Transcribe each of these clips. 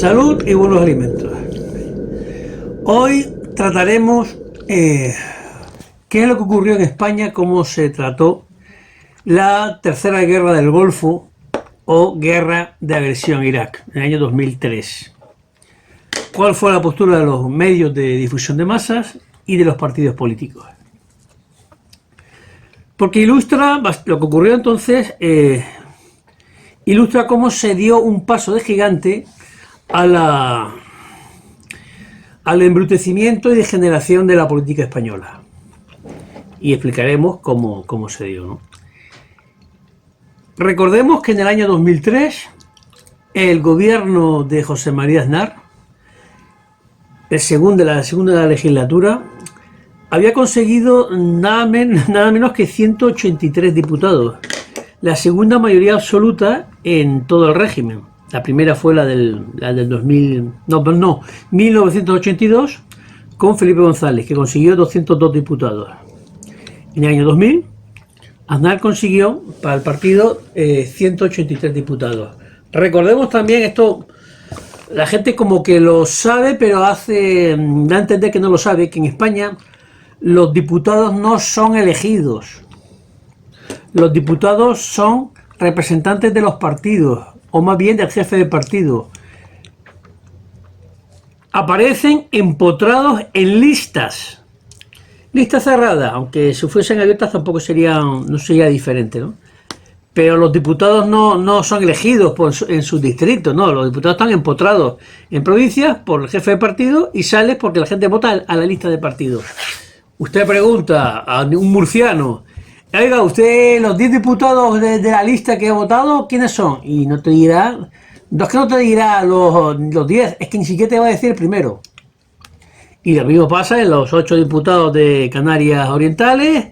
Salud y buenos alimentos. Hoy trataremos qué es lo que ocurrió en España, cómo se trató la tercera guerra del Golfo o guerra de agresión a Irak en el año 2003. ¿Cuál fue la postura de los medios de difusión de masas y de los partidos políticos? Porque ilustra lo que ocurrió entonces, ilustra cómo se dio un paso de gigante al embrutecimiento y degeneración de la política española. Y explicaremos cómo se dio, ¿no? Recordemos que en el año 2003 el gobierno de José María Aznar, la segunda legislatura, había conseguido nada menos que 183 diputados, la segunda mayoría absoluta en todo el régimen. La primera fue la del 1982, con Felipe González, que consiguió 202 diputados. En el año 2000, Aznar consiguió para el partido 183 diputados. Recordemos también esto, la gente como que lo sabe, pero da a entender que no lo sabe, que en España los diputados no son elegidos. Los diputados son representantes de los partidos, o más bien del jefe de partido. Aparecen empotrados en listas cerradas, aunque si fuesen abiertas tampoco no sería diferente, ¿no? Pero los diputados no son elegidos en sus distritos, no, los diputados están empotrados en provincias por el jefe de partido y sale porque la gente vota a la lista de partidos. Usted pregunta a un murciano: oiga, usted, los 10 diputados de la lista que ha votado, ¿quiénes son? Y no te dirá, no es que no te dirá los 10, es que ni siquiera te va a decir el primero. Y lo mismo pasa en los 8 diputados de Canarias Orientales,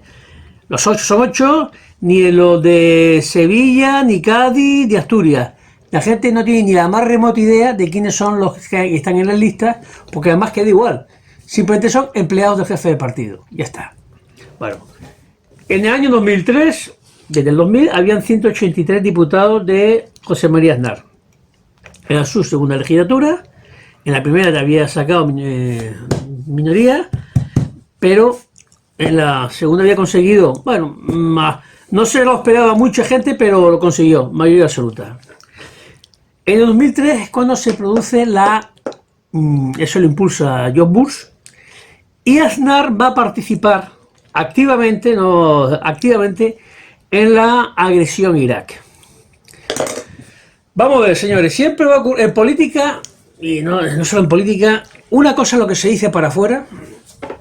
los 8 son 8, ni en los de Sevilla, ni Cádiz, ni Asturias. La gente no tiene ni la más remota idea de quiénes son los que están en las listas, porque además queda igual. Simplemente son empleados del jefe de partido. Ya está. Bueno. En el año 2003, desde el 2000, habían 183 diputados de José María Aznar. Era su segunda legislatura. En la primera había sacado minoría, pero en la segunda había conseguido, bueno, no se lo esperaba mucha gente, pero lo consiguió, mayoría absoluta. En el 2003 es cuando se produce eso lo impulsa George Bush, y Aznar va a participar activamente en la agresión a Irak. Vamos a ver, señores, siempre va a ocurrir en política, y no solo en política, una cosa es lo que se dice para afuera,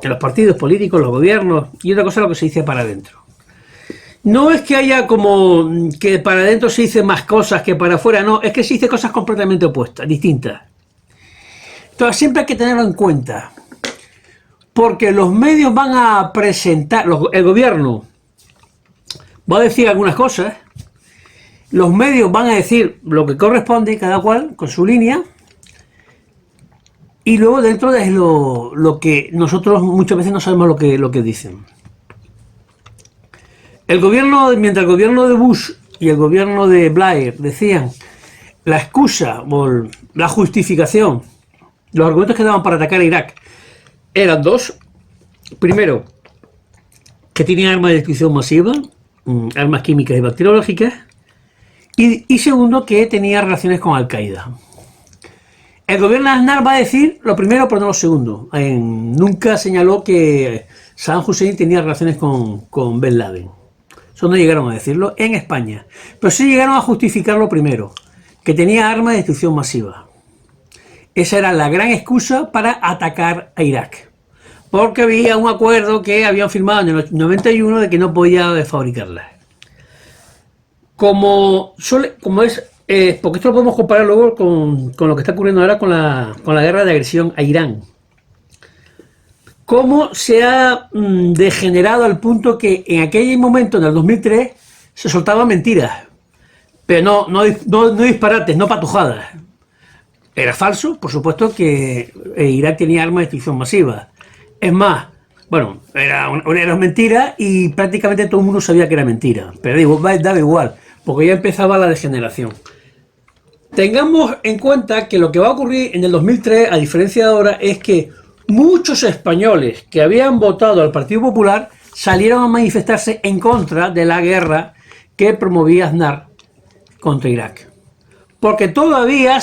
en los partidos políticos, los gobiernos, y otra cosa es lo que se dice para adentro. No es que haya como que para adentro se dicen más cosas que para afuera, no, es que se dicen cosas completamente opuestas, distintas. Entonces siempre hay que tenerlo en cuenta, porque los medios van a presentar, el gobierno va a decir algunas cosas, los medios van a decir lo que corresponde, cada cual con su línea, y luego dentro es lo que nosotros muchas veces no sabemos lo que dicen. Mientras el gobierno de Bush y el gobierno de Blair decían la excusa o la justificación, los argumentos que daban para atacar a Irak eran dos. Primero, que tenían armas de destrucción masiva, armas químicas y bacteriológicas, y segundo, que tenía relaciones con Al-Qaeda. El gobierno de Aznar va a decir lo primero, pero no lo segundo. Nunca señaló que Saddam Hussein tenía relaciones con Bin Laden. Eso no llegaron a decirlo en España, pero sí llegaron a justificarlo primero, que tenía armas de destrucción masiva. Esa era la gran excusa para atacar a Irak, porque había un acuerdo que habían firmado en el 91 de que no podía fabricarlas. Porque esto lo podemos comparar luego con lo que está ocurriendo ahora con la guerra de agresión a Irán. Cómo se ha degenerado al punto que en aquel momento, en el 2003, se soltaban mentiras, pero no disparates, no patujadas. Era falso, por supuesto, que Irak tenía armas de destrucción masiva. Es más, bueno, era mentira y prácticamente todo el mundo sabía que era mentira. Pero daba igual, porque ya empezaba la degeneración. Tengamos en cuenta que lo que va a ocurrir en el 2003, a diferencia de ahora, es que muchos españoles que habían votado al Partido Popular salieron a manifestarse en contra de la guerra que promovía Aznar contra Irak. Porque todavía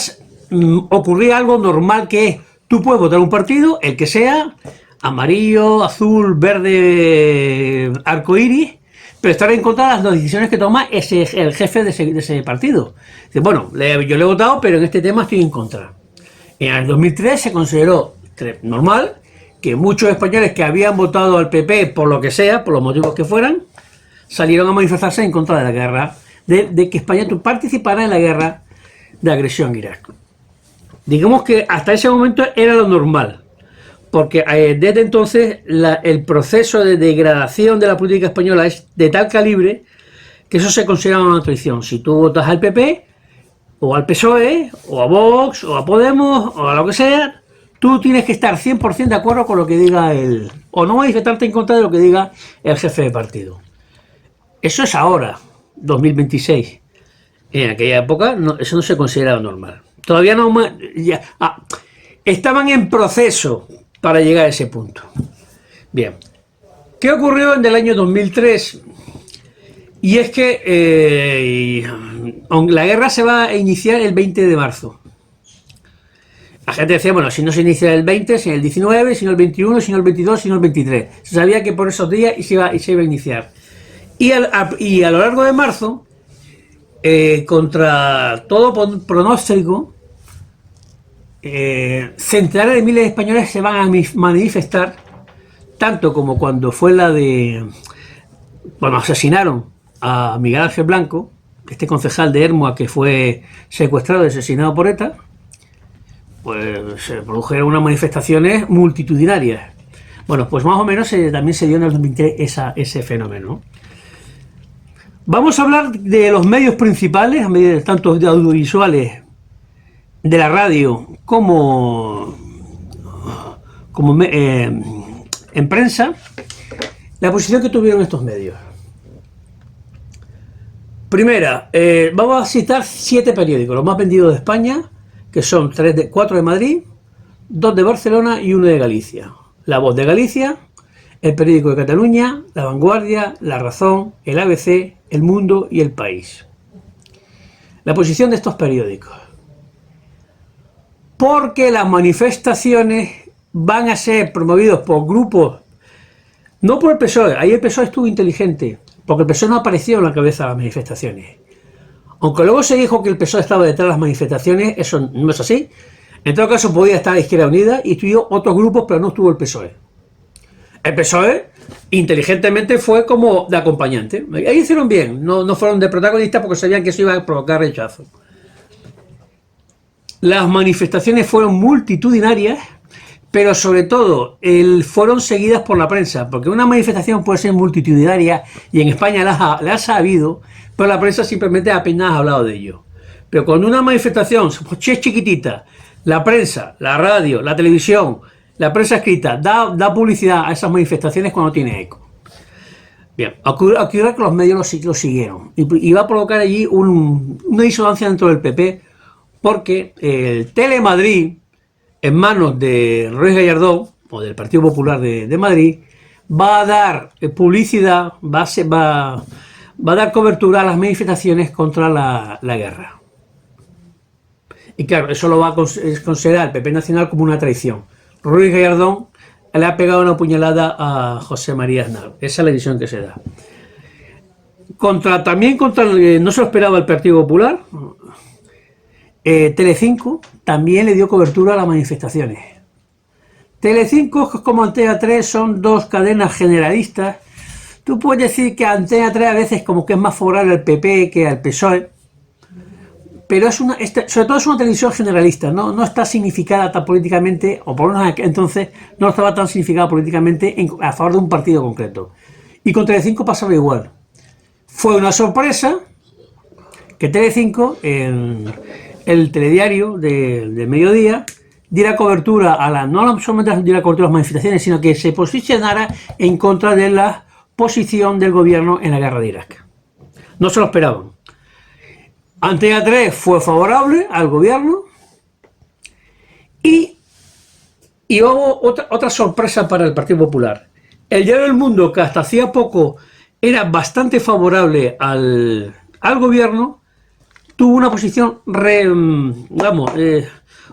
ocurría algo normal, que es, tú puedes votar un partido, el que sea, amarillo, azul, verde, arcoíris, pero estar en contra de las decisiones que toma el jefe de ese partido. Dice, bueno, yo le he votado, pero en este tema estoy en contra. En el 2003 se consideró normal que muchos españoles que habían votado al PP por lo que sea, por los motivos que fueran, salieron a manifestarse en contra de la guerra, de que España participara en la guerra de agresión a Irak. Digamos que hasta ese momento era lo normal, porque desde entonces el proceso de degradación de la política española es de tal calibre que eso se considera una traición. Si tú votas al PP, o al PSOE, o a Vox, o a Podemos, o a lo que sea, tú tienes que estar 100% de acuerdo con lo que diga o no manifestarte en contra de lo que diga el jefe de partido. Eso es ahora, 2026. En aquella época eso no se consideraba normal. Todavía no... estaban en proceso para llegar a ese punto. Bien. ¿Qué ocurrió en el año 2003? Y es que la guerra se va a iniciar el 20 de marzo. La gente decía, bueno, si no se inicia el 20, si el 19, si no el 21, si no el 22, si no el 23. Se sabía que por esos días se iba a iniciar. Y a lo largo de marzo, contra todo pronóstico, centenares de miles de españoles se van a manifestar, tanto como cuando fue cuando asesinaron a Miguel Ángel Blanco, este concejal de Ermua que fue secuestrado y asesinado por ETA. Pues se produjeron unas manifestaciones multitudinarias. Bueno, pues más o menos también se dio en el 2003 ese fenómeno. Vamos a hablar de los medios principales, tanto de audiovisuales, de la radio, como en prensa, la posición que tuvieron estos medios. Primera, vamos a citar 7 periódicos, los más vendidos de España, que son 4 de Madrid, 2 de Barcelona y 1 de Galicia. La Voz de Galicia, El Periódico de Cataluña, La Vanguardia, La Razón, el ABC, El Mundo y El País. La posición de estos periódicos. Porque las manifestaciones van a ser promovidos por grupos, no por el PSOE, ahí el PSOE estuvo inteligente, porque el PSOE no apareció en la cabeza de las manifestaciones. Aunque luego se dijo que el PSOE estaba detrás de las manifestaciones, eso no es así. En todo caso podía estar Izquierda Unida y estuvo otros grupos, pero no estuvo el PSOE. El PSOE inteligentemente fue como de acompañante. Ahí hicieron bien, no fueron de protagonistas porque sabían que eso iba a provocar rechazo. Las manifestaciones fueron multitudinarias, pero sobre todo fueron seguidas por la prensa, porque una manifestación puede ser multitudinaria y en España las ha habido, pero la prensa simplemente apenas ha hablado de ello. Pero cuando una manifestación es chiquitita, la prensa, la radio, la televisión, la prensa escrita da publicidad a esas manifestaciones cuando tiene eco. Bien, ocurre que los medios lo siguieron y va a provocar allí una disonancia dentro del PP, porque el Telemadrid, en manos de Ruiz Gallardón, o del Partido Popular de Madrid, va a dar publicidad, va a dar cobertura a las manifestaciones contra la guerra. Y claro, eso lo va a considerar el PP Nacional como una traición. Ruiz Gallardón le ha pegado una puñalada a José María Aznar. Esa es la visión que se da. También no se lo esperaba el Partido Popular. Telecinco también le dio cobertura a las manifestaciones. Telecinco, como Antena 3, son 2 cadenas generalistas. Tú puedes decir que Antena 3 a veces como que es más favorable al PP que al PSOE, pero sobre todo es una televisión generalista, no está significada tan políticamente, o por lo menos entonces no estaba tan significada políticamente a favor de un partido concreto. Y con Telecinco pasaba igual. Fue una sorpresa que Telecinco, el telediario de mediodía, diera cobertura no solamente diera cobertura a las manifestaciones, sino que se posicionara en contra de la posición del gobierno en la guerra de Irak. No se lo esperaban. Antena 3 fue favorable al gobierno y hubo otra sorpresa para el Partido Popular. El diario El Mundo, que hasta hacía poco era bastante favorable al gobierno, tuvo una posición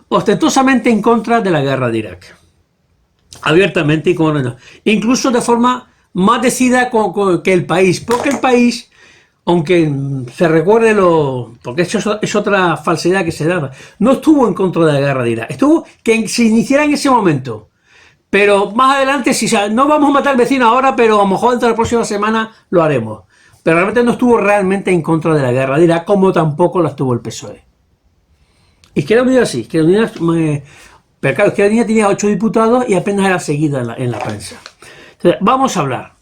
ostentosamente en contra de la guerra de Irak. Abiertamente y incluso de forma más decidida que el país, porque el país, aunque se recuerde porque eso es otra falsedad que se da, no estuvo en contra de la guerra de Irak, estuvo que se iniciara en ese momento, pero más adelante, si no vamos a matar al vecino ahora, pero a lo mejor dentro de la próxima semana lo haremos, pero realmente no estuvo realmente en contra de la guerra de Irak, como tampoco la estuvo el PSOE. Izquierda Unida sí, Izquierda Unida, pero claro, Izquierda Unida tenía 8 diputados y apenas era seguida en la prensa. Entonces, vamos a hablar.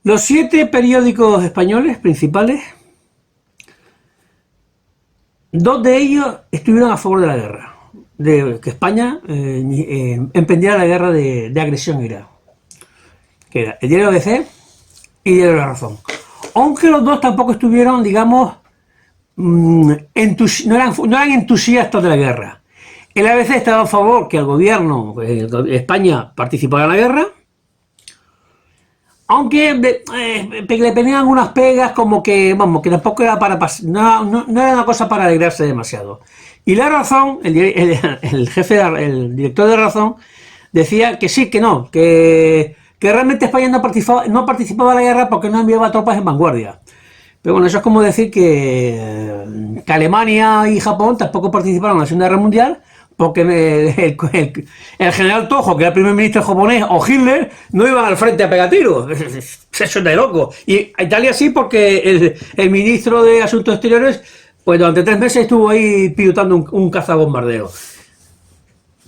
Los 7 periódicos españoles principales, 2 de ellos estuvieron a favor de la guerra, de que España emprendiera la guerra de agresión a Irak, que era el diario ABC y el diario La Razón. Aunque los dos tampoco estuvieron, digamos, no eran entusiastas de la guerra. El ABC estaba a favor que el gobierno, España, participara en la guerra, aunque le ponían unas pegas como que, vamos, que tampoco era no era una cosa para alegrarse demasiado. Y La Razón, el jefe, el director de La Razón, decía que sí, que no, que realmente España no participaba en la guerra porque no enviaba tropas en vanguardia. Pero bueno, eso es como decir que Alemania y Japón tampoco participaron en la Segunda Guerra Mundial porque el general Tojo, que era el primer ministro japonés, o Hitler, no iban al frente a pegar tiros. Eso es de loco. Y Italia sí, porque el ministro de Asuntos Exteriores, pues durante 3 meses estuvo ahí pilotando un cazabombardeo.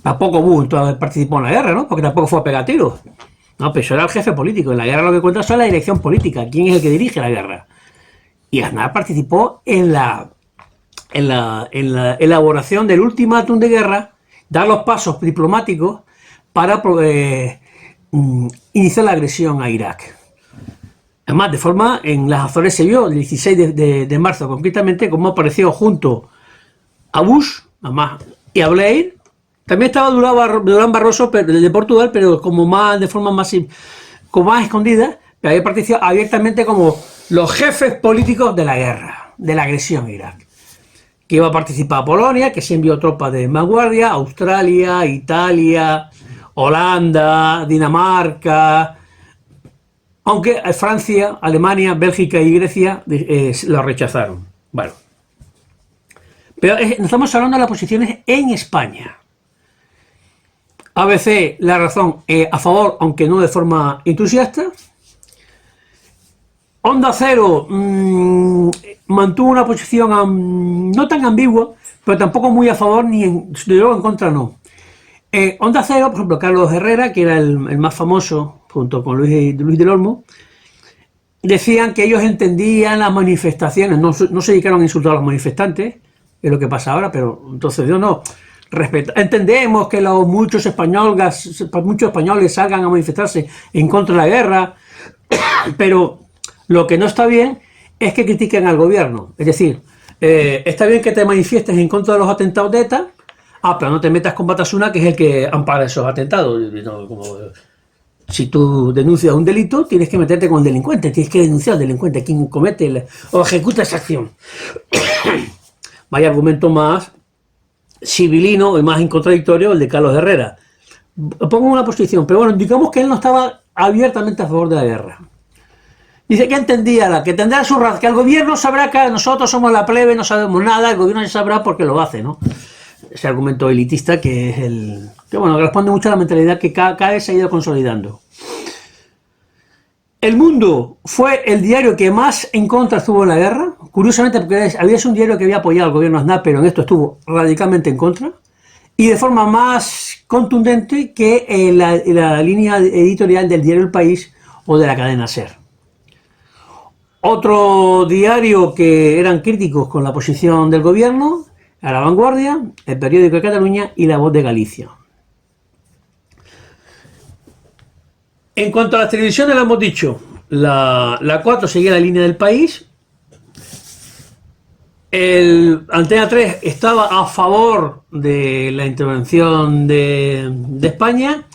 Tampoco Bush participó en la guerra, ¿no? Porque tampoco fue a pegar tiros. No, pero eso era el jefe político. En la guerra lo que cuenta es la dirección política. ¿Quién es el que dirige la guerra? Y Aznar participó en la elaboración del ultimátum de guerra, dar los pasos diplomáticos para iniciar la agresión a Irak. Además, de forma, en las Azores se vio el 16 de marzo, concretamente, como apareció junto a Bush, además, y a Blair. También estaba Durán Barroso de Portugal, pero como más de forma más escondida, pero había participado abiertamente como los jefes políticos de la guerra, de la agresión a Irak. Que iba a participar Polonia, que se envió tropas de vanguardia, Australia, Italia, Holanda, Dinamarca, aunque Francia, Alemania, Bélgica y Grecia lo rechazaron. Bueno, pero estamos hablando de las posiciones en España. ABC, La Razón, a favor, aunque no de forma entusiasta. Onda Cero mantuvo una posición no tan ambigua, pero tampoco muy a favor ni en contra, no. Onda Cero, por ejemplo, Carlos Herrera, que era el más famoso, junto con Luis del Olmo, decían que ellos entendían las manifestaciones, no se dedicaron a insultar a los manifestantes, es lo que pasa ahora, pero entonces yo no. Entendemos que muchos españoles salgan a manifestarse en contra de la guerra, pero lo que no está bien es que critiquen al gobierno. Es decir, está bien que te manifiestes en contra de los atentados de ETA, pero no te metas con Batasuna, que es el que ampara esos atentados. Si tú denuncias un delito, tienes que meterte con el delincuente, tienes que denunciar al delincuente, quien comete o ejecuta esa acción. Vaya argumento más civilino y más incontradictorio el de Carlos Herrera. Pongo una posición, pero bueno, digamos que él no estaba abiertamente a favor de la guerra. Dice que entendía, que tendrá su razón, que el gobierno sabrá que nosotros somos la plebe, no sabemos nada, el gobierno ya sabrá porque lo hace, ¿no? Ese argumento elitista que es que responde mucho a la mentalidad que cada vez se ha ido consolidando. El Mundo fue el diario que más en contra estuvo en la guerra, curiosamente porque había sido un diario que había apoyado al gobierno Aznar, pero en esto estuvo radicalmente en contra, y de forma más contundente que la línea editorial del diario El País o de la cadena SER. Otro diario que eran críticos con la posición del gobierno, a La Vanguardia, El Periódico de Cataluña y La Voz de Galicia. En cuanto a las televisiones, lo hemos dicho, la 4 seguía la línea del País, Antena 3 estaba a favor de la intervención de España.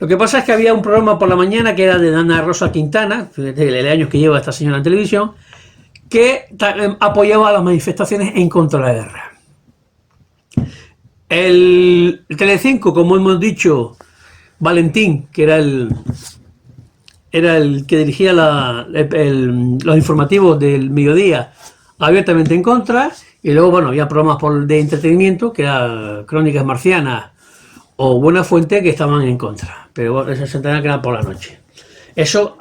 Lo que pasa es que había un programa por la mañana que era de Ana Rosa Quintana, de años que lleva esta señora en televisión, que apoyaba las manifestaciones en contra de la guerra. El Telecinco, como hemos dicho, Valentín, que era el que dirigía los informativos del mediodía, abiertamente en contra, y luego, bueno, había programas de entretenimiento, que era Crónicas Marcianas o Buena Fuente, que estaban en contra, pero bueno, esas se tendrán que dar por la noche. Eso,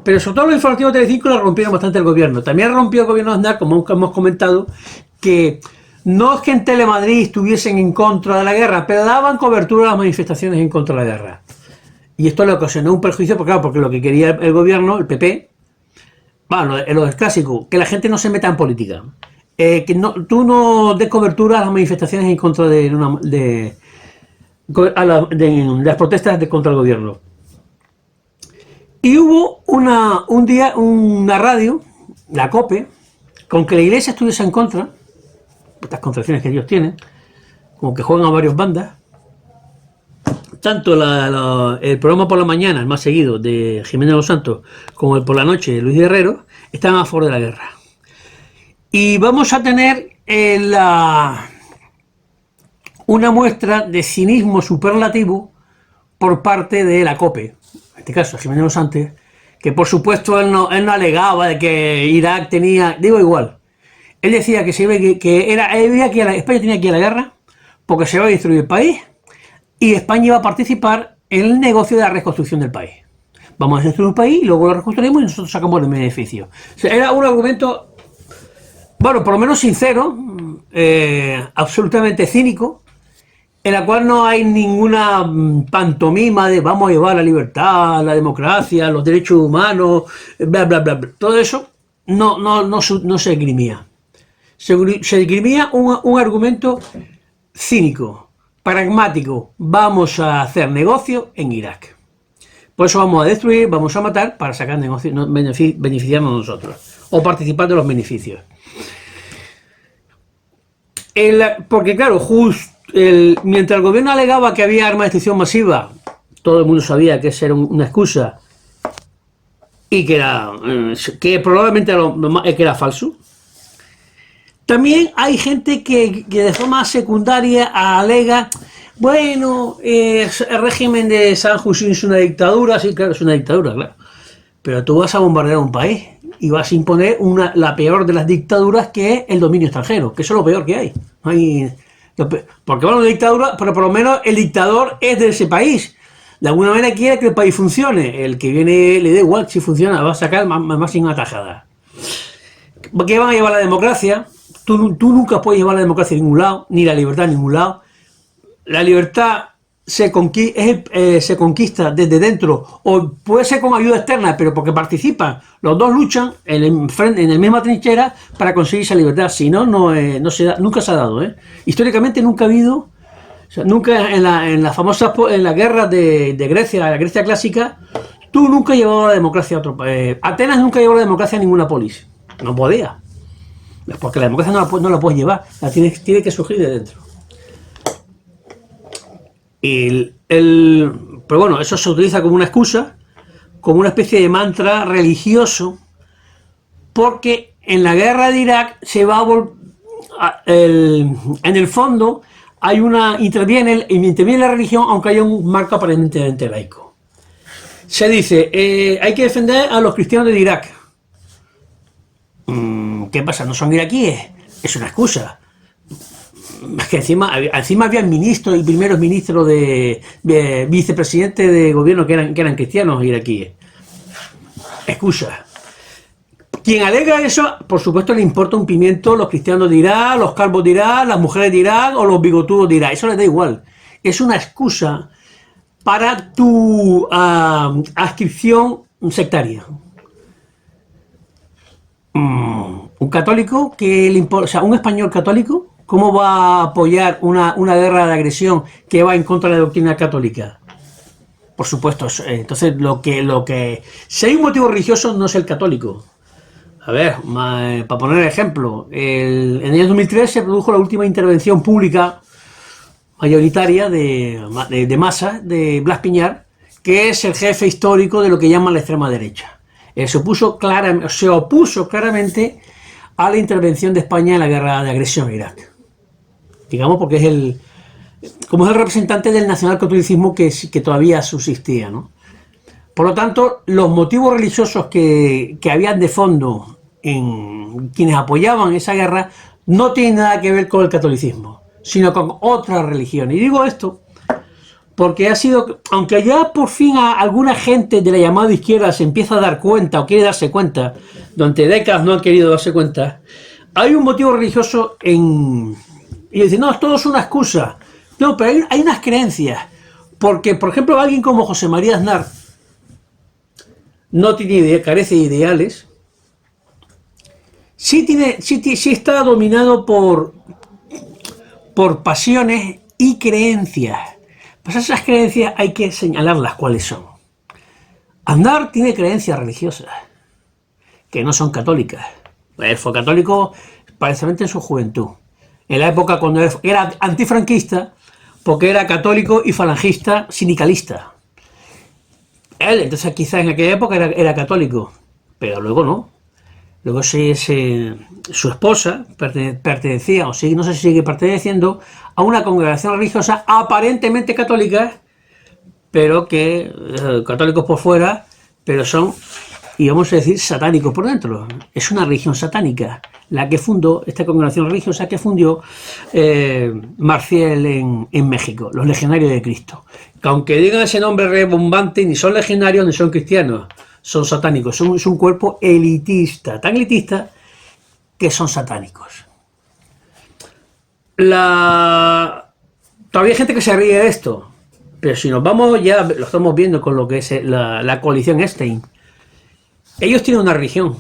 pero sobre todo los informativos de Telecinco lo rompieron bastante el gobierno. También rompió el gobierno de Aznar, como hemos comentado, que no es que en Telemadrid estuviesen en contra de la guerra, pero daban cobertura a las manifestaciones en contra de la guerra. Y esto le ocasionó un perjuicio, porque, claro, porque lo que quería el gobierno, el PP, bueno, lo del clásico, que la gente no se meta en política. Que tú no des cobertura a las manifestaciones en contra de las protestas contra el gobierno. Y hubo un día una radio, la COPE, con que la iglesia estuviese en contra, estas contracciones que ellos tienen, como que juegan a varias bandas. Tanto el programa por la mañana, el más seguido, de Jiménez Los Santos, como el por la noche de Luis Guerrero, están a favor de la guerra. Y vamos a tener una muestra de cinismo superlativo por parte de la COPE, en este caso Jiménez Los Santos, que por supuesto él no alegaba de que Irak tenía, digo igual, él decía que España tenía que ir a la guerra porque se iba a destruir el país y España iba a participar en el negocio de la reconstrucción del país. Vamos a destruir un país y luego lo reconstruimos y nosotros sacamos el beneficio. O sea, era un argumento, bueno, por lo menos sincero, absolutamente cínico, en la cual no hay ninguna pantomima de vamos a llevar la libertad, la democracia, los derechos humanos, bla, bla, bla, bla. Todo eso no se esgrimía. Se esgrimía un argumento cínico, pragmático. Vamos a hacer negocio en Irak. Por eso vamos a destruir, vamos a matar para sacar negocio, beneficiarnos nosotros o participar de los beneficios. Porque claro, mientras el gobierno alegaba que había armas de destrucción masiva, todo el mundo sabía que esa era una excusa y que probablemente que era falso. También hay gente que de forma secundaria alega, bueno, el régimen de Saddam Hussein es una dictadura, sí, claro, es una dictadura, claro. Pero tú vas a bombardear un país y vas a imponer la peor de las dictaduras, que es el dominio extranjero, que eso es lo peor que hay. Porque bueno, una dictadura, pero por lo menos el dictador es de ese país. De alguna manera quiere que el país funcione. El que viene le da igual si funciona, va a sacar más sin una tajada. ¿Qué van a llevar la democracia? Tú nunca puedes llevar la democracia a ningún lado, ni la libertad a ningún lado. La libertad se conquista desde dentro, o puede ser con ayuda externa, pero porque participan, los dos luchan en la misma trinchera para conseguir esa libertad. Si no, nunca se ha dado. Históricamente nunca ha habido, o sea, nunca en la guerra de Grecia, la Grecia clásica, tú nunca llevabas la democracia a otro país. Atenas nunca llevó la democracia a ninguna polis, no podía, porque la democracia no la puedes llevar, tiene que surgir de dentro. Pero bueno, eso se utiliza como una excusa, como una especie de mantra religioso, porque en la guerra de Irak se va en el fondo interviene la religión, aunque haya un marco aparentemente laico. Se dice, hay que defender a los cristianos de Irak. ¿Qué pasa? ¿No son iraquíes? Es una excusa. Es que encima había ministros y primeros ministros de vicepresidentes de gobierno que eran cristianos iraquíes. Excusa. Quien alega eso, por supuesto, le importa un pimiento los cristianos de Irak, los calvos de Irak, las mujeres de Irak o los bigotudos de Irak. Eso les da igual. Es una excusa para tu adscripción sectaria. Un católico que le importa, o sea, un español católico, ¿cómo va a apoyar una guerra de agresión que va en contra de la doctrina católica? Por supuesto, entonces si hay un motivo religioso no es el católico. A ver, para poner ejemplo, en el año 2003 se produjo la última intervención pública mayoritaria de masa de Blas Piñar, que es el jefe histórico de lo que llaman la extrema derecha. Se opuso claramente a la intervención de España en la guerra de agresión a Irak. Digamos porque como es el representante del nacionalcatolicismo que todavía subsistía, ¿no? Por lo tanto, los motivos religiosos que habían de fondo en quienes apoyaban esa guerra no tienen nada que ver con el catolicismo, sino con otra religión. Y digo esto porque aunque ya por fin alguna gente de la llamada izquierda se empieza a dar cuenta o quiere darse cuenta, durante décadas no han querido darse cuenta, hay un motivo religioso y dicen, no, todo es una excusa. No, pero hay unas creencias. Porque, por ejemplo, alguien como José María Aznar no tiene carece de ideales. Sí está dominado por pasiones y creencias. Pues esas creencias hay que señalarlas cuáles son. Aznar tiene creencias religiosas que no son católicas. Él fue católico precisamente en su juventud. En la época cuando era antifranquista, porque era católico y falangista sindicalista. Él, entonces quizás en aquella época era católico, pero luego no. Luego su esposa pertenecía, o no sé si sigue perteneciendo, a una congregación religiosa aparentemente católica, pero que católicos por fuera, pero son, y vamos a decir, satánicos por dentro. Es una religión satánica, la que fundó, esta congregación religiosa que fundió Marcial en México, los Legionarios de Cristo. Que aunque digan ese nombre rebombante, ni son legionarios ni son cristianos. Son satánicos, es un cuerpo elitista, tan elitista que son satánicos. Todavía hay gente que se ríe de esto, pero si nos vamos, ya lo estamos viendo con lo que es la coalición Epstein. Ellos tienen una religión,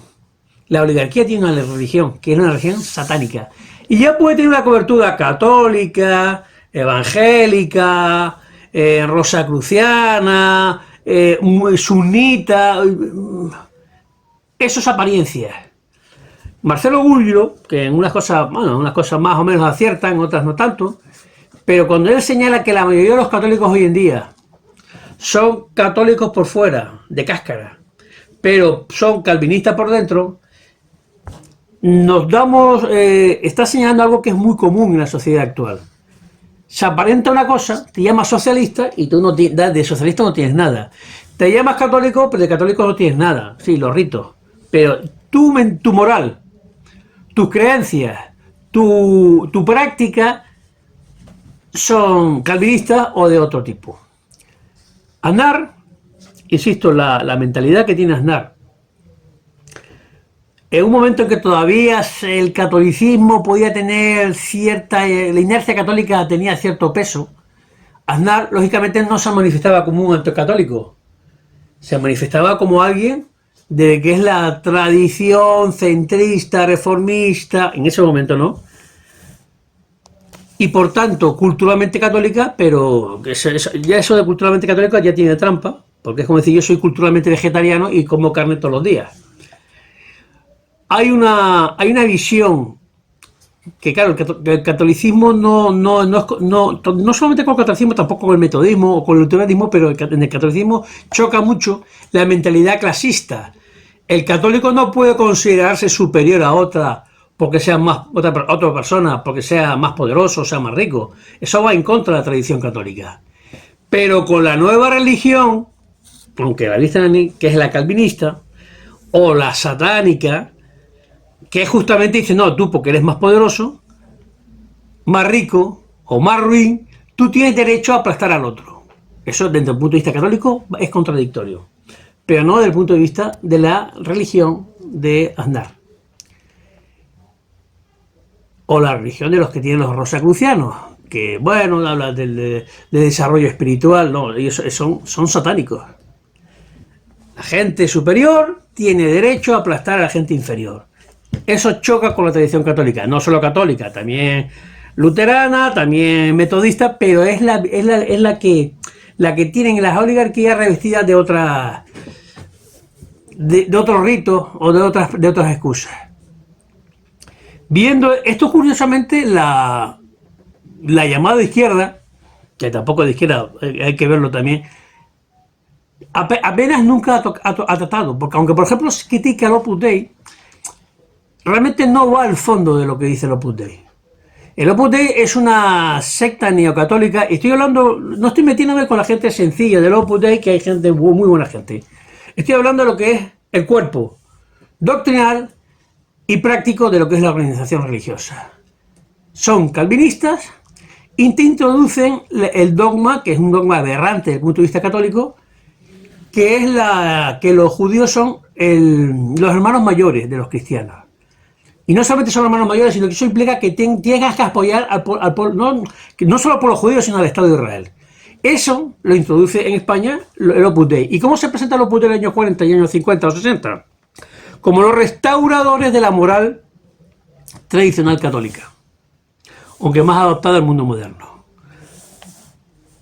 la oligarquía tiene una religión, que es una religión satánica. Y ya puede tener una cobertura católica, evangélica, rosacruciana, sunita, eso es apariencia. Marcelo Gullo, que en unas cosas más o menos aciertan, en otras no tanto, pero cuando él señala que la mayoría de los católicos hoy en día son católicos por fuera, de cáscara, pero son calvinistas por dentro, está señalando algo que es muy común en la sociedad actual. Se aparenta una cosa, te llamas socialista y tú de socialista no tienes nada. Te llamas católico, pero de católico no tienes nada. Sí, los ritos. Pero tu moral, tus creencias, tu práctica son calvinistas o de otro tipo. Aznar, insisto, la mentalidad que tiene Aznar, en un momento en que todavía el catolicismo podía tener la inercia católica tenía cierto peso, Aznar lógicamente no se manifestaba como un anticatólico, se manifestaba como alguien de que es la tradición centrista, reformista, en ese momento no, y por tanto culturalmente católica, pero ya eso de culturalmente católica ya tiene trampa, porque es como decir yo soy culturalmente vegetariano y como carne todos los días. Hay una visión que, claro, el catolicismo no solamente con el catolicismo, tampoco con el metodismo o con el luteranismo, pero en el catolicismo choca mucho la mentalidad clasista. El católico no puede considerarse superior a otra porque sea otra persona, porque sea más poderoso, sea más rico. Eso va en contra de la tradición católica. Pero con la nueva religión, aunque la visten que es la calvinista o la satánica, que justamente dice, no, tú porque eres más poderoso, más rico o más ruin, tú tienes derecho a aplastar al otro. Eso desde el punto de vista católico es contradictorio, pero no desde el punto de vista de la religión de Aznar. O la religión de los que tienen los rosacrucianos, que bueno, hablan de desarrollo espiritual, no, ellos son satánicos. La gente superior tiene derecho a aplastar a la gente inferior. Eso choca con la tradición católica, no solo católica, también luterana, también metodista, pero es la que tienen las oligarquías revestidas de otra de otros ritos o de otras excusas. Viendo esto, curiosamente, la llamada izquierda, que tampoco de izquierda, hay que verlo también, apenas nunca ha tratado, porque aunque por ejemplo se critica el Opus Dei, realmente no va al fondo de lo que dice el Opus Dei. El Opus Dei es una secta neocatólica, y estoy hablando, no estoy metiéndome con la gente sencilla del Opus Dei, que hay gente, muy buena gente. Estoy hablando de lo que es el cuerpo doctrinal y práctico de lo que es la organización religiosa. Son calvinistas y te introducen el dogma, que es un dogma aberrante desde el punto de vista católico, que es que los judíos son los hermanos mayores de los cristianos. Y no solamente son hermanos mayores, sino que eso implica que tienes que apoyar al pueblo, no solo por los judíos, sino al Estado de Israel. Eso lo introduce en España el Opus Dei. ¿Y cómo se presenta el Opus Dei en los años 40 y años 50 o 60? Como los restauradores de la moral tradicional católica, aunque más adaptada al mundo moderno.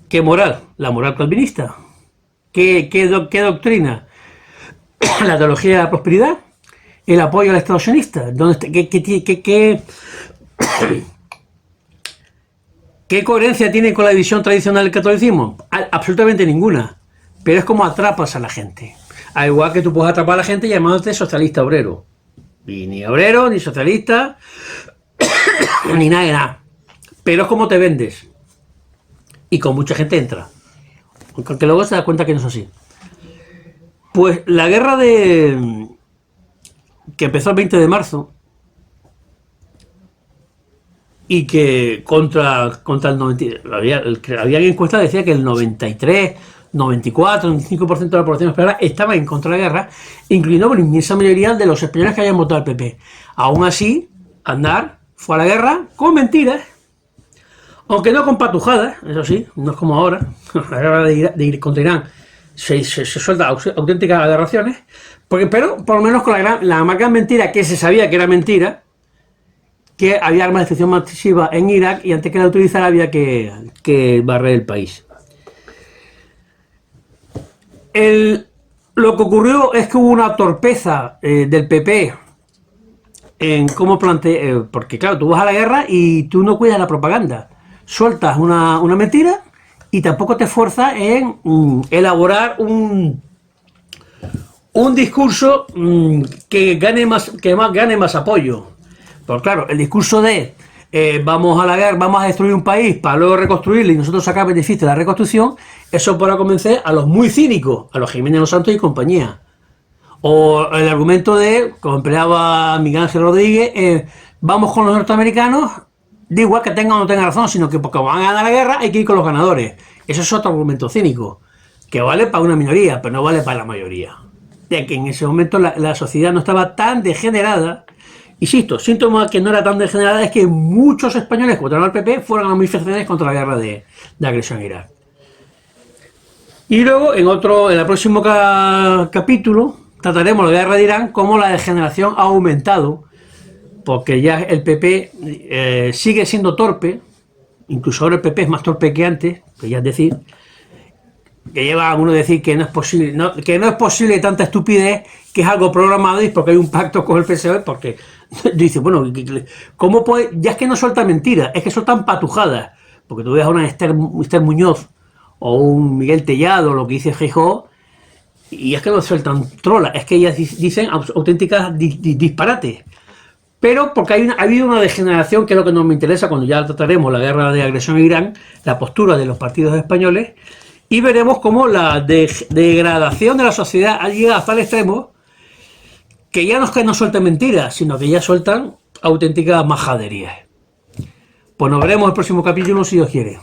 ¿Qué moral? La moral calvinista. ¿Qué doctrina? La teología de la prosperidad, el apoyo al Estado sionista. ¿Qué coherencia tiene con la visión tradicional del catolicismo? Absolutamente ninguna. Pero es como atrapas a la gente. Al igual que tú puedes atrapar a la gente llamándote socialista obrero. Y ni obrero, ni socialista, ni nada de nada. Pero es como te vendes. Y con mucha gente entra. Aunque luego se da cuenta que no es así. Pues la guerra que empezó el 20 de marzo y que contra el 90, había encuestas que decía que el 93, 94, 95% de la población española estaba en contra de la guerra, incluyendo por la inmensa mayoría de los españoles que habían votado al PP. Aún así, Aznar fue a la guerra con mentiras, aunque no con patujadas, eso sí, no es como ahora. La guerra de ir contra Irán se suelta auténticas aberraciones, pero por lo menos con la más gran mentira, que se sabía que era mentira, que había armas de destrucción masiva en Irak y antes que la utilizara había que barrer el país. Lo que ocurrió es que hubo una torpeza del PP en cómo plantea, porque claro, tú vas a la guerra y tú no cuidas la propaganda, sueltas una mentira y tampoco te esfuerzas en elaborar un discurso que gane más apoyo. Pues claro, el discurso de vamos a la guerra, vamos a destruir un país para luego reconstruirlo y nosotros sacar beneficio de la reconstrucción, eso para convencer a los muy cínicos, a los Jiménez Los Santos y compañía. O el argumento de, como empleaba Miguel Ángel Rodríguez, vamos con los norteamericanos, da igual que tengan o no tengan razón, sino que porque van a ganar la guerra hay que ir con los ganadores. Eso es otro argumento cínico, que vale para una minoría, pero no vale para la mayoría. Ya que en ese momento la sociedad no estaba tan degenerada. Insisto, síntoma que no era tan degenerada es que muchos españoles que votaron al PP fueron a manifestaciones contra la guerra de agresión a Irak. Y luego, en el próximo capítulo, trataremos la guerra de Irán, cómo la degeneración ha aumentado, porque ya el PP sigue siendo torpe, incluso ahora el PP es más torpe que antes, que ya es decir, que lleva a uno a decir que no es posible tanta estupidez, que es algo programado y porque hay un pacto con el PSOE, porque dice, bueno, ¿cómo puede? Ya es que no sueltan mentiras, es que sueltan patujadas, porque tú ves a una Esther Muñoz o un Miguel Tellado, lo que dice Feijóo, y es que no sueltan trolas, es que ellas dicen auténticas disparates. Pero porque ha habido una degeneración, que es lo que nos me interesa cuando ya trataremos la guerra de agresión a Irán, la postura de los partidos españoles, y veremos cómo la degradación de la sociedad ha llegado hasta el extremo que ya no es que no suelten mentiras, sino que ya sueltan auténticas majaderías. Pues nos veremos en el próximo capítulo si Dios quiere.